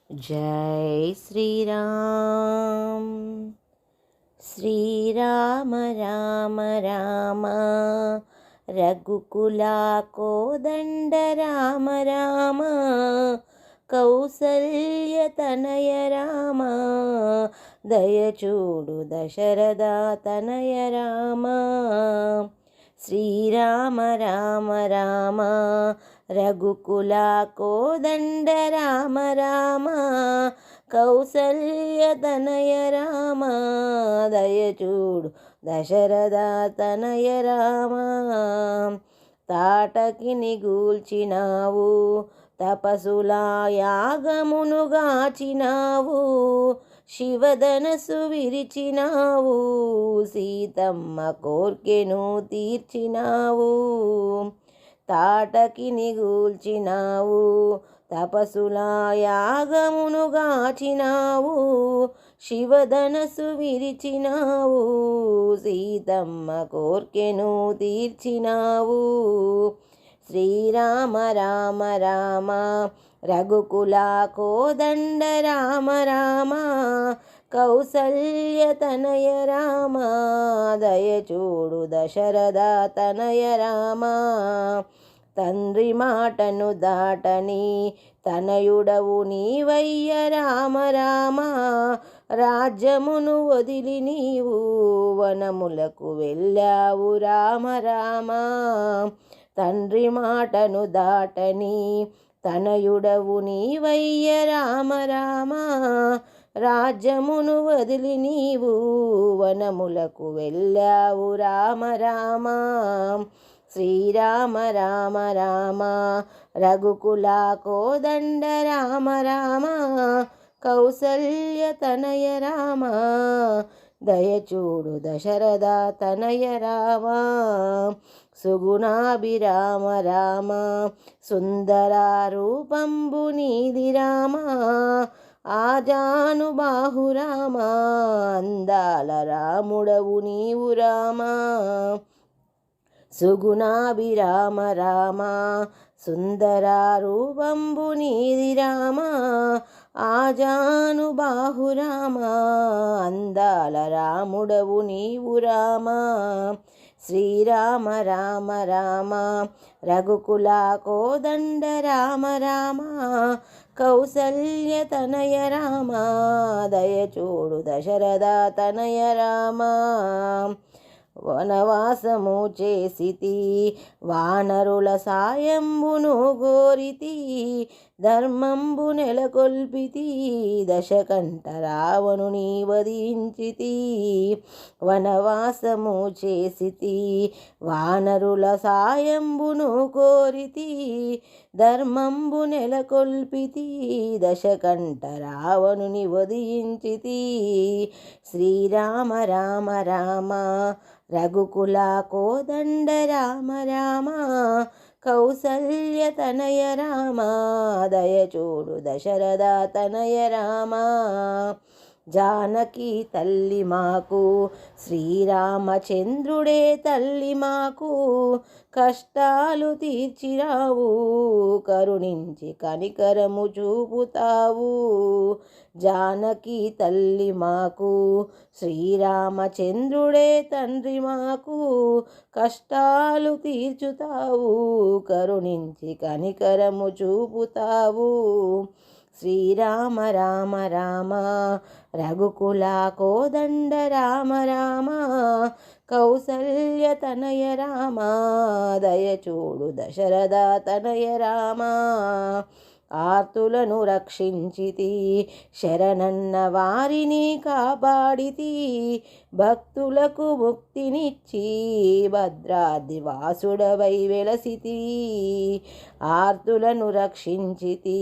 जय श्री राम। श्री राम राम राम रघुकुला कोदंड राम राम कौसल्य तनय राम दयचूडु दशरथ तनय राम। श्रीराम राम राम रघुकुला कोदंड राम राम कौसल्य तनय राम दयचूडु दशरथ तनय राम। తాటకిని గూల్చినావు తపసులా యాగమును గాచినావు శివధనసు విరిచినావు సీతమ్మ కోర్కెను తీర్చినావు। తాటకిని గూల్చినావు తపసులా యాగమును గాచినావు శివధనసు విరిచినావు సీతమ్మ కోర్కెను తీర్చినావు। శ్రీరామ రామ రామ రఘుకులా కోదండ రామ రామ కౌసల్య తనయ రామ దయచూడు దశరథ తనయ రామ। తండ్రి మాటను దాటని తనయుడవు నీవయ్య రామ రామ రాజ్యమును వదిలి నీవు వనములకు వెళ్ళావు రామ రామ। తండ్రి మాటను దాటని తనయుడవు నీవయ్య రామ రామ రాజ్యమును వదిలి నీవు వనములకు వెళ్ళావు రామ రామ। శ్రీరామ రామ రామ రఘుకులా కోదండ రామ రామ కౌసల్య తనయ రామ దయచూడు దశరథ తనయ రామ। సుగుణాభిరామ రామ సుందర రూపంబు నీది రామ ఆజానుబాహు రామ అందాల రాముడవు నీవు రామ। సుగుణాభిరామ రామ సుందర రూపంబు నీది రామ ఆజానుబాహు రామ అందాల రాముడవు నీవు రామ। శ్రీరామ రామ రామ రఘుకులా కోదండ రామ రామ కౌసల్య తనయ రామ దయచూడు దశరథ తనయ రామ। వనవాసము చేసితి వానరుల సాయంబును గోరితి ధర్మంబు నెలకొల్పితి దశకంఠ రావణుని వధించితి। వనవాసము చేసితి వానరుల సాయంబును కోరితి ధర్మంబు నెలకొల్పితి దశకంఠ రావణుని వధించితి। శ్రీరామ రామ రామ రఘుకులా కోదండ రామ రామ కౌసల్య తనయ రామ దయచూడు దశరథ తనయ రామ। జానకి తల్లి మాకు శ్రీరామచంద్రుడే తల్లి మాకు కష్టాలు తీర్చిరావు కరుణించి కనికరము చూపుతావు। జానకి తల్లి మాకు శ్రీరామచంద్రుడే తండ్రి మాకు కష్టాలు తీర్చుతావు కరుణించి కనికరము చూపుతావు। శ్రీరామ రామ రామ రఘుకులా కోదండ రామ రామ కౌసల్య తనయ రామ దయచూడు దశరథ తనయ రామ। ఆర్తులను రక్షించితి శరణన్న వారిని కాపాడితి భక్తులకు ముక్తినిచ్చి భద్రాద్రి వాసుడవై వెలసితి। ఆర్తులను రక్షించితి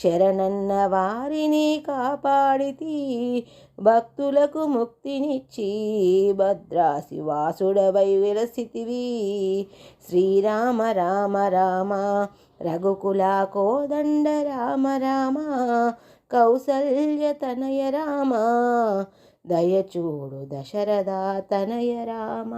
శరణన్న వారిని కాపాడితి భక్తులకు ముక్తినిచ్చి భద్రాసి వాసుడవై వెలసితివి। శ్రీరామ రామ రామ రఘుకులా కోదండ రామ రామ కౌసల్య తనయ రామ దయచూడు దశరథ తనయ రామ।